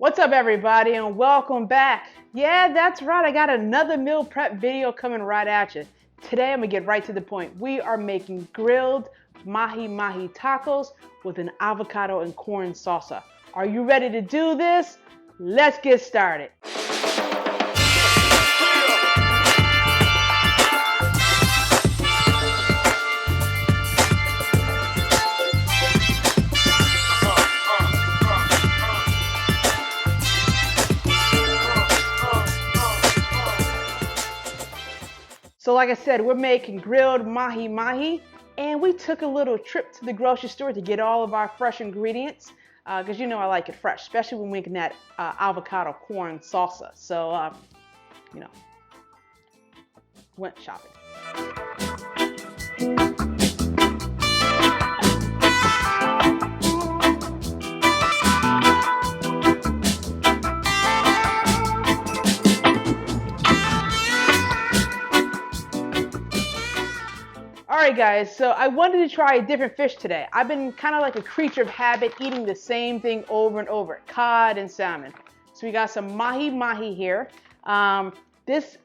What's up, everybody, and welcome back. Yeah, that's right. I got another meal prep video coming right at you. Today, I'm gonna get right to the point. We are making grilled mahi mahi tacos with an avocado and corn salsa. Are you ready to do this? Let's get started. So like I said, we're making grilled mahi mahi, and we took a little trip to the grocery store to get all of our fresh ingredients, because you know I like it fresh, especially when we're making that avocado corn salsa. So, went shopping. Alright guys, so I wanted to try a different fish today. I've been kind of like a creature of habit, eating the same thing over and over, cod and salmon. So we got some mahi mahi here. This,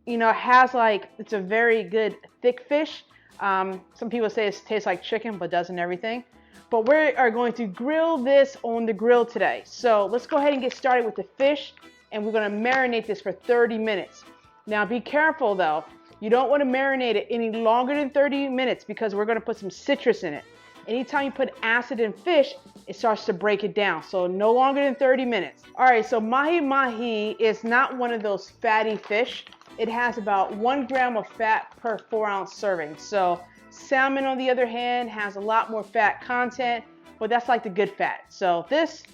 has it's a very good thick fish. Some people say it tastes like chicken, but doesn't everything. But we are going to grill this on the grill today. So let's go ahead and get started with the fish, and we're going to marinate this for 30 minutes. Now be careful though. You don't want to marinate it any longer than 30 minutes because we're going to put some citrus in it. Anytime you put acid in fish, it starts to break it down. So no longer than 30 minutes. All right, so mahi mahi is not one of those fatty fish. It has about 1 gram of fat per 4-ounce serving. So salmon, on the other hand, has a lot more fat content, but that's like the good fat. So this,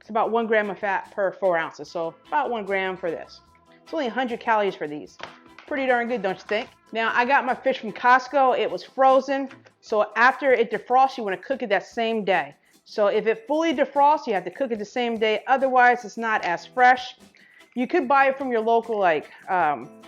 it's about 1 gram of fat per 4 ounces. So about 1 gram for this. It's only 100 calories for these. Pretty darn good, don't you think? Now, I got my fish from Costco. It was frozen. So after it defrosts, you want to cook it that same day. So if it fully defrosts, you have to cook it the same day. Otherwise, it's not as fresh. You could buy it from your local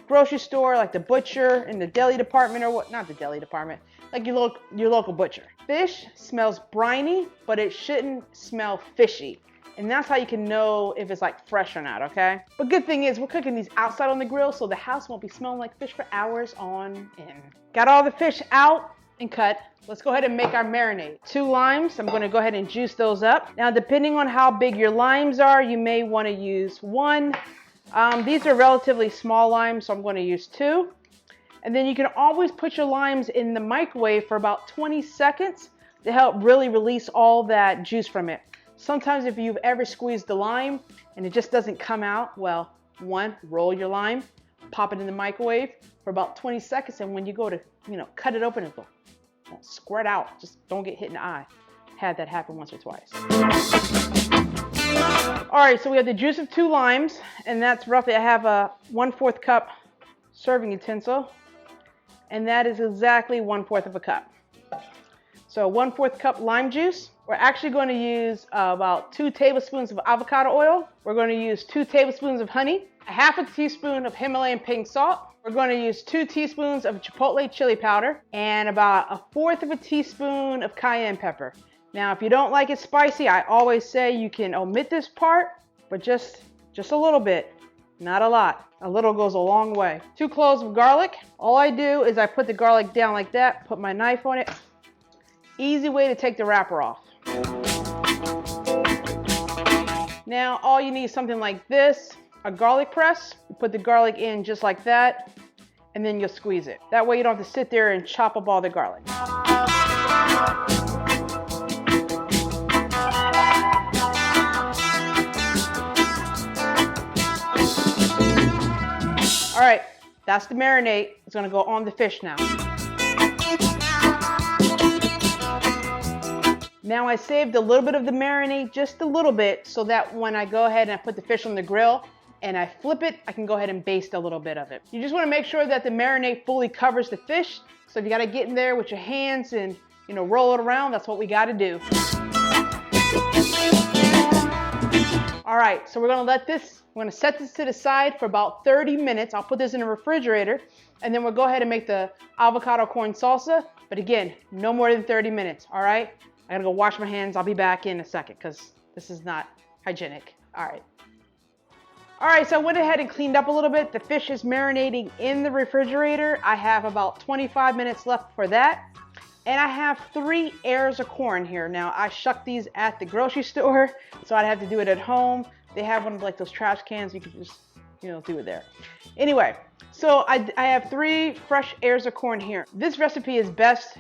grocery store, like the butcher in the deli department, or what? Not the deli department, like your local butcher. Fish smells briny, but it shouldn't smell fishy. And that's how you can know if it's like fresh or not, okay? But good thing is we're cooking these outside on the grill, so the house won't be smelling like fish for hours on end. Got all the fish out and cut. Let's go ahead and make our marinade. 2 limes, I'm gonna go ahead and juice those up. Now, depending on how big your limes are, you may wanna use 1. These are relatively small limes, so I'm gonna use 2. And then you can always put your limes in the microwave for about 20 seconds to help really release all that juice from it. Sometimes if you've ever squeezed the lime and it just doesn't come out, well, 1, roll your lime, pop it in the microwave for about 20 seconds, and when you go to, cut it open, it'll squirt out. Just don't get hit in the eye. Had that happen once or twice. All right, so we have the juice of 2 limes, and that's roughly, I have a 1/4 cup serving utensil, and that is exactly 1/4 of a cup. So 1/4 cup lime juice. We're actually going to use about 2 tablespoons of avocado oil. We're going to use 2 tablespoons of honey, a 1/2 teaspoon of Himalayan pink salt. We're going to use 2 teaspoons of chipotle chili powder and about 1/4 teaspoon of cayenne pepper. Now, if you don't like it spicy, I always say you can omit this part, but just a little bit, not a lot. A little goes a long way. 2 cloves of garlic. All I do is I put the garlic down like that, put my knife on it. Easy way to take the wrapper off. Now, all you need is something like this, a garlic press. You put the garlic in just like that, and then you'll squeeze it. That way you don't have to sit there and chop up all the garlic. All right, that's the marinade. It's gonna go on the fish now. Now I saved a little bit of the marinade, just a little bit, so that when I go ahead and I put the fish on the grill and I flip it, I can go ahead and baste a little bit of it. You just want to make sure that the marinade fully covers the fish. So if you got to get in there with your hands and, roll it around, that's what we got to do. All right, so we're going to set this to the side for about 30 minutes. I'll put this in the refrigerator, and then we'll go ahead and make the avocado corn salsa. But again, no more than 30 minutes, all right? I gotta go wash my hands. I'll be back in a second because this is not hygienic. All right. All right, so I went ahead and cleaned up a little bit. The fish is marinating in the refrigerator. I have about 25 minutes left for that. And I have 3 ears of corn here. Now, I shucked these at the grocery store, so I'd have to do it at home. They have one of like those trash cans. You can just, do it there. Anyway, so I have 3 fresh ears of corn here. This recipe is best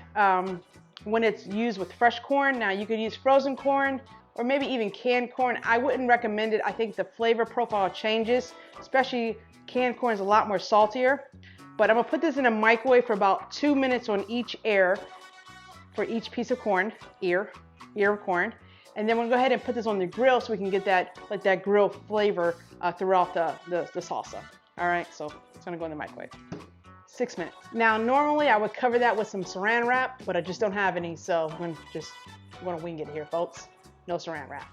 when it's used with fresh corn. Now, you could use frozen corn or maybe even canned corn. I wouldn't recommend it. I think the flavor profile changes, especially canned corn is a lot more saltier. But I'm gonna put this in a microwave for about 2 minutes on each ear for each piece of corn, ear of corn. And then we'll go ahead and put this on the grill so we can get that, like that grill flavor throughout the salsa. All right, so it's gonna go in the microwave. 6 minutes. Now, normally I would cover that with some saran wrap, but I just don't have any, so I'm gonna wing it here, folks. No saran wrap.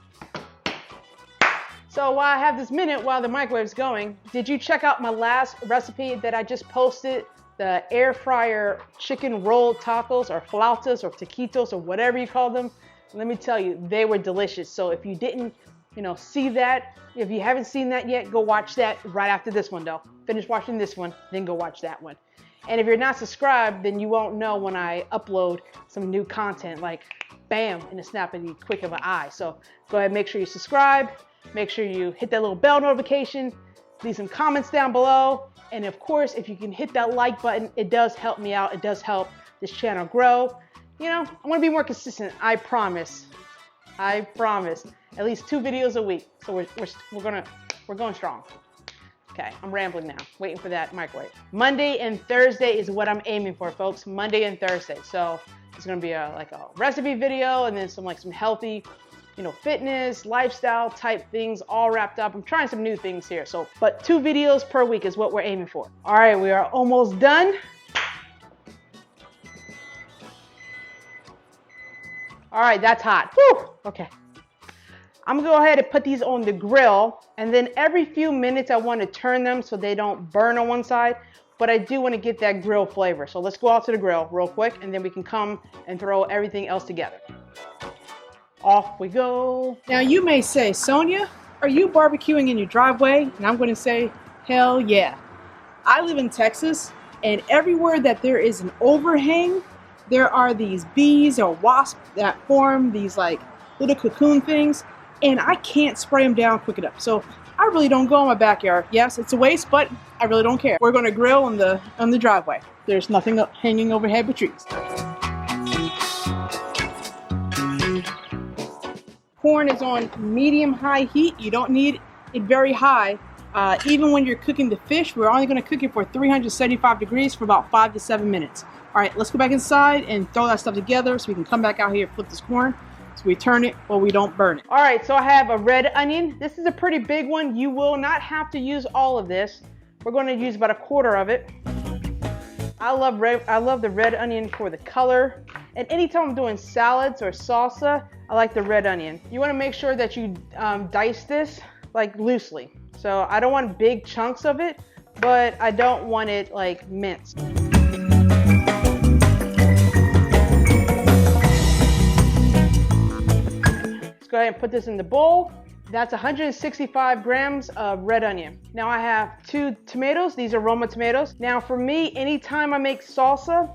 So while I have this minute while the microwave's going, did you check out my last recipe that I just posted? The air fryer chicken rolled tacos or flautas or taquitos or whatever you call them. Let me tell you, they were delicious. So if you didn't, see that, if you haven't seen that yet, go watch that right after this one though. Finish watching this one, then go watch that one. And if you're not subscribed, then you won't know when I upload some new content, like bam, in the snap of the quick of an eye. So go ahead, make sure you subscribe, make sure you hit that little bell notification, leave some comments down below. And of course, if you can hit that like button, it does help me out. It does help this channel grow. I want to be more consistent. I promise. I promise. At least 2 videos a week. So we're going strong. Okay, I'm rambling now. Waiting for that microwave. Monday and Thursday is what I'm aiming for, folks. Monday and Thursday. So it's gonna be like a recipe video and then some healthy, fitness, lifestyle type things all wrapped up. I'm trying some new things here. So, but 2 videos per week is what we're aiming for. All right, we are almost done. All right, that's hot. Whew, okay. I'm gonna go ahead and put these on the grill, and then every few minutes I want to turn them so they don't burn on one side, but I do want to get that grill flavor. So let's go out to the grill real quick, and then we can come and throw everything else together. Off we go. Now you may say, Sonia, are you barbecuing in your driveway? And I'm going to say, hell yeah. I live in Texas, and everywhere that there is an overhang, there are these bees or wasps that form these like little cocoon things, and I can't spray them down quick enough. So I really don't go in my backyard. Yes, it's a waste, but I really don't care. We're going to grill on the driveway. There's nothing hanging overhead but trees. Corn is on medium-high heat. You don't need it very high. Even when you're cooking the fish, we're only going to cook it for 375 degrees for about 5 to 7 minutes. All right, let's go back inside and throw that stuff together so we can come back out here and flip this corn so we turn it or we don't burn it. All right, so I have a red onion. This is a pretty big one. You will not have to use all of this. We're going to use about 1/4 of it. I love the red onion for the color. And anytime I'm doing salads or salsa, I like the red onion. You want to make sure that you dice this like loosely. So I don't want big chunks of it, but I don't want it like minced. Let's go ahead and put this in the bowl. That's 165 grams of red onion. Now I have 2 tomatoes. These are Roma tomatoes. Now for me, anytime I make salsa,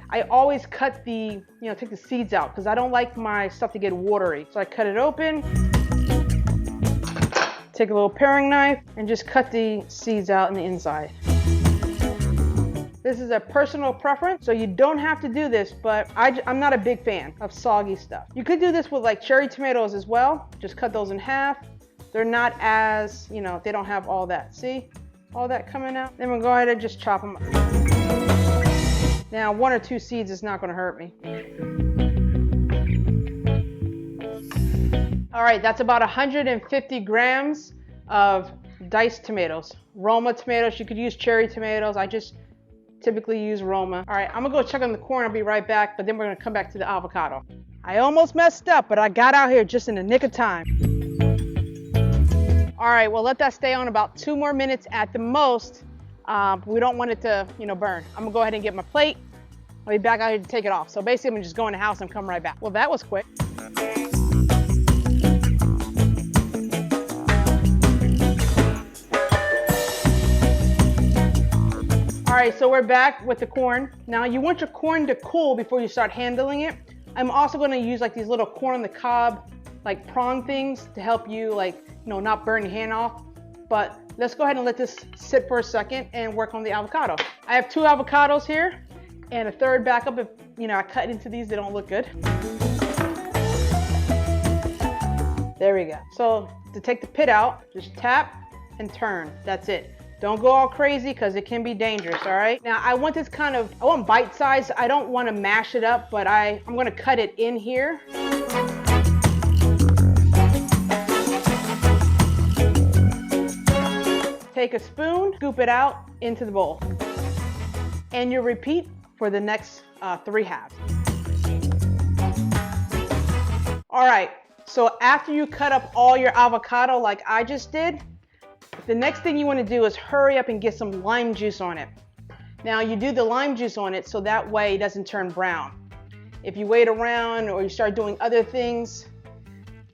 I always cut take the seeds out because I don't like my stuff to get watery. So I cut it open, take a little paring knife, and just cut the seeds out on the inside. This is a personal preference, so you don't have to do this, but I'm not a big fan of soggy stuff. You could do this with like cherry tomatoes as well. Just cut those in half. They're not as, they don't have all that. See? All that coming out. Then we'll go ahead and just chop them up. Now, 1 or 2 seeds is not going to hurt me. All right, that's about 150 grams of diced tomatoes. Roma tomatoes. You could use cherry tomatoes. I just typically use Roma. All right, I'm gonna go check on the corn. I'll be right back, but then we're gonna come back to the avocado. I almost messed up, but I got out here just in the nick of time. All right, well, let that stay on about 2 more minutes at the most. We don't want it to, burn. I'm gonna go ahead and get my plate. I'll be back out here to take it off. So basically, I'm gonna just go in the house and come right back. Well, that was quick. right, so we're back with the corn. Now you want your corn to cool before you start handling it. I'm also going to use like these little corn on the cob, like prong things to help you not burn your hand off. But let's go ahead and let this sit for a second and work on the avocado. I have 2 avocados here and a third backup if, I cut into these, they don't look good. There we go. So to take the pit out, just tap and turn. That's it. Don't go all crazy because it can be dangerous, all right? Now I want this I want bite size. I don't want to mash it up, but I'm going to cut it in here. Take a spoon, scoop it out into the bowl. And you repeat for the next 3 halves. All right, so after you cut up all your avocado like I just did, the next thing you want to do is hurry up and get some lime juice on it. Now you do the lime juice on it so that way it doesn't turn brown. If you wait around or you start doing other things,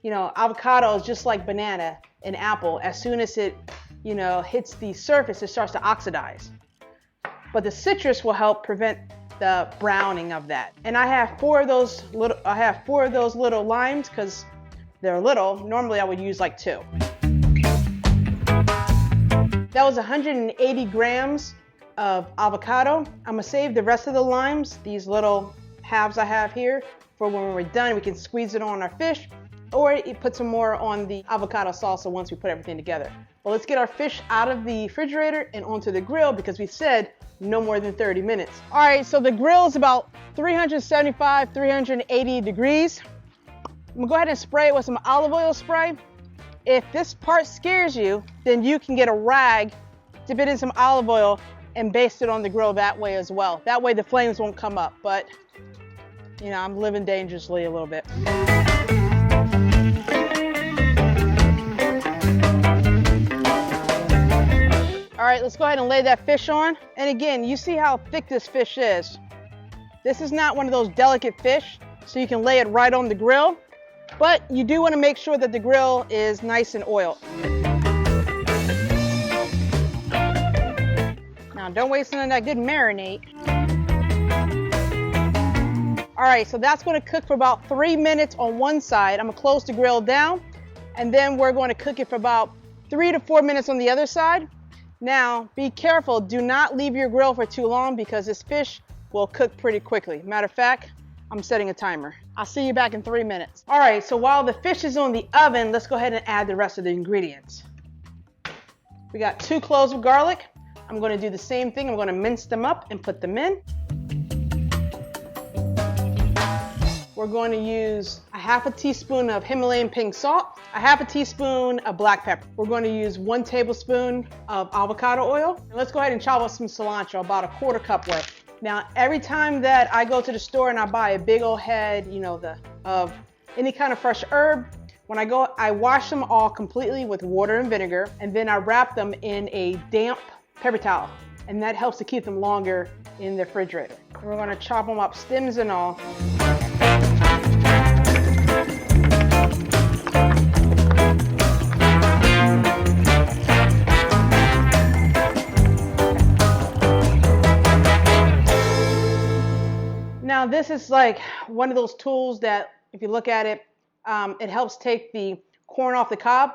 avocado is just like banana and apple. As soon as it, hits the surface, it starts to oxidize. But the citrus will help prevent the browning of that. And I have 4 of those little limes because they're little. Normally I would use like 2. That was 180 grams of avocado. I'm gonna save the rest of the limes, these little halves I have here, for when we're done. We can squeeze it on our fish, or put some more on the avocado salsa once we put everything together. Well, let's get our fish out of the refrigerator and onto the grill because we said no more than 30 minutes. All right, so the grill is about 375, 380 degrees. I'm gonna go ahead and spray it with some olive oil spray. If this part scares you, then you can get a rag, dip it in some olive oil, and baste it on the grill that way as well. That way the flames won't come up, but I'm living dangerously a little bit. All right, let's go ahead and lay that fish on. And again, you see how thick this fish is. This is not one of those delicate fish, so you can lay it right on the grill. But you do want to make sure that the grill is nice and oiled. Now don't waste none of that good marinade. All right, so that's going to cook for about 3 minutes on one side. I'm going to close the grill down, and then we're going to cook it for about 3 to 4 minutes on the other side. Now, be careful. Do not leave your grill for too long because this fish will cook pretty quickly. Matter of fact, I'm setting a timer. I'll see you back in 3 minutes. All right, so while the fish is on the oven, let's go ahead and add the rest of the ingredients. We got 2 cloves of garlic. I'm going to do the same thing. I'm going to mince them up and put them in. We're going to use a half a teaspoon of Himalayan pink salt, a half a teaspoon of black pepper. We're going to use 1 tablespoon of avocado oil. And let's go ahead and chop up some cilantro, about a 1/4 cup worth. Now, every time that I go to the store and I buy a big old head, of any kind of fresh herb, when I go, I wash them all completely with water and vinegar, and then I wrap them in a damp paper towel, and that helps to keep them longer in the refrigerator. We're going to chop them up, stems and all. Now this is like one of those tools that if you look at it, it helps take the corn off the cob.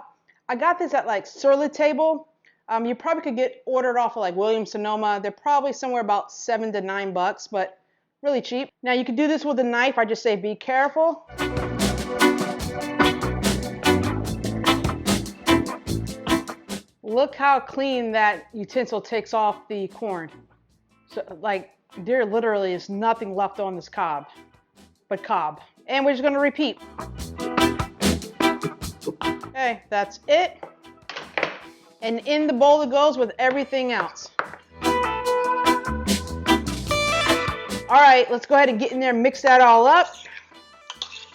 I got this at like Surly Table. You probably could get ordered off of like Williams Sonoma. They're probably somewhere about $7 to $9, but really cheap. Now you can do this with a knife. I just say be careful. Look how clean that utensil takes off the corn. So like there literally is nothing left on this cob but cob. And we're just going to repeat. Okay, that's it. And in the bowl it goes with everything else. All right, let's go ahead and get in there and mix that all up.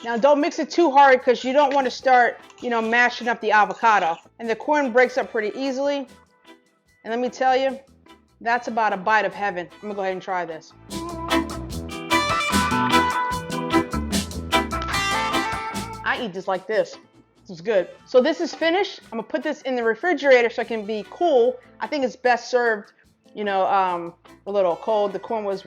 Now don't mix it too hard because you don't want to start, mashing up the avocado. And the corn breaks up pretty easily. And let me tell you, that's about a bite of heaven. I'm gonna go ahead and try this. I eat just like this. This is good. So this is finished. I'm gonna put this in the refrigerator so it can be cool. I think it's best served you know, a little cold. The corn was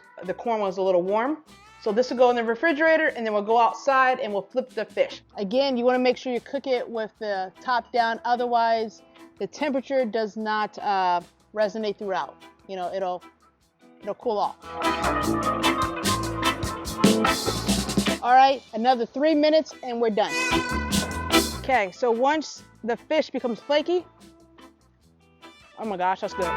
a little warm. So this will go in the refrigerator, and then we'll go outside and we'll flip the fish. Again, you want to make sure you cook it with the top down. Otherwise, the temperature does not resonate throughout. You know, it'll cool off. All right, another 3 minutes and we're done. Okay, so once the fish becomes flaky, oh my gosh, that's good.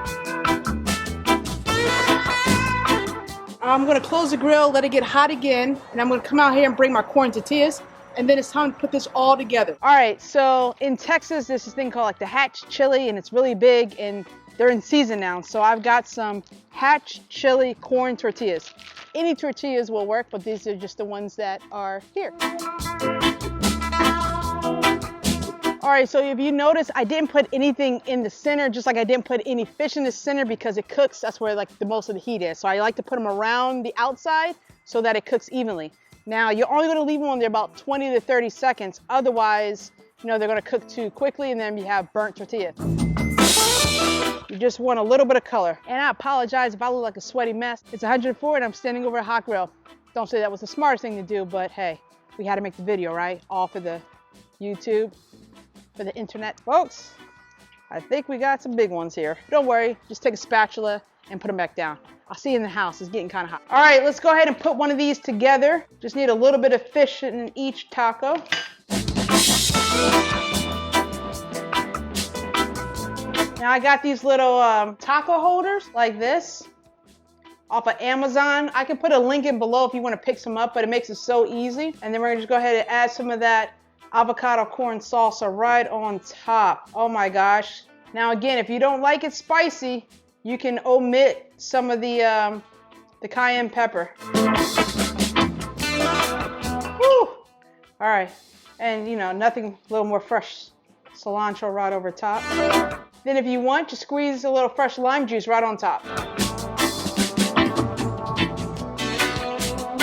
I'm gonna close the grill, let it get hot again, and I'm gonna come out here and bring my corn tortillas, and then it's time to put this all together. All right, so in Texas, there's this thing called like the Hatch chili, and it's really big, and they're in season now. So I've got some Hatch chili corn tortillas. Any tortillas will work, but these are just the ones that are here. All right, so if you notice, I didn't put anything in the center, just like I didn't put any fish in the center because it cooks. That's where like the most of the heat is. So I like to put them around the outside so that it cooks evenly. Now, you're only gonna leave them on there about 20 to 30 seconds. Otherwise, you know, they're gonna cook too quickly and then you have burnt tortilla. You just want a little bit of color. And I apologize if I look like a sweaty mess. It's 104 and I'm standing over a hot grill. Don't say that was the smartest thing to do, but hey, we had to make the video, right? All for the YouTube, for the internet. Folks, I think we got some big ones here. Don't worry, just take a spatula and put them back down. I'll see you in the house, it's getting kind of hot. All right, let's go ahead and put one of these together. Just need a little bit of fish in each taco. Now I got these little taco holders like this off of Amazon. I can put a link in below if you want to pick some up, but it makes it so easy. And then we're gonna just go ahead and add some of that avocado corn salsa right on top. Oh my gosh. Now again, if you don't like it spicy, you can omit some of the cayenne pepper. Woo! All right, and you know, nothing, a little more fresh cilantro right over top. Then if you want, just squeeze a little fresh lime juice right on top.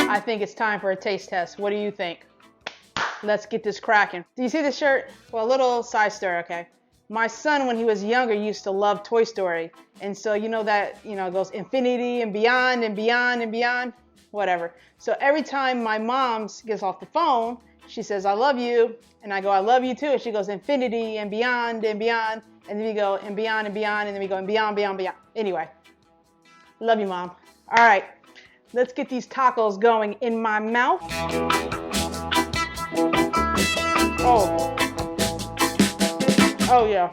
I think it's time for a taste test. What do you think? Let's get this cracking. Do you see the shirt? Well, a little side story, okay? My son, when he was younger, used to love Toy Story. And so you know that, you know, it goes infinity and beyond and beyond and beyond, whatever. So every time my mom gets off the phone, she says, I love you. And I go, I love you too. And she goes, infinity and beyond and beyond. And then we go, and beyond and beyond. And then we go, and beyond, beyond, beyond. Anyway, love you, Mom. All right, let's get these tacos going in my mouth. Oh yeah.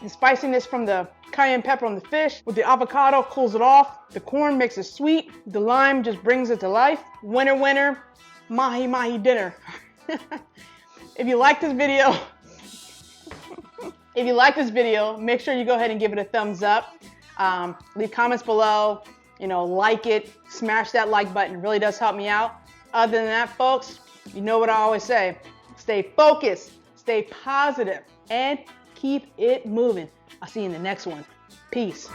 The spiciness from the cayenne pepper on the fish with the avocado cools it off. The corn makes it sweet. The lime just brings it to life. Winner, winner, mahi mahi dinner. If you like this video, make sure you go ahead and give it a thumbs up. Leave comments below, you know, like it, smash that like button. It really does help me out. Other than that, folks, you know what I always say. Stay focused, stay positive, and keep it moving. I'll see you in the next one. Peace.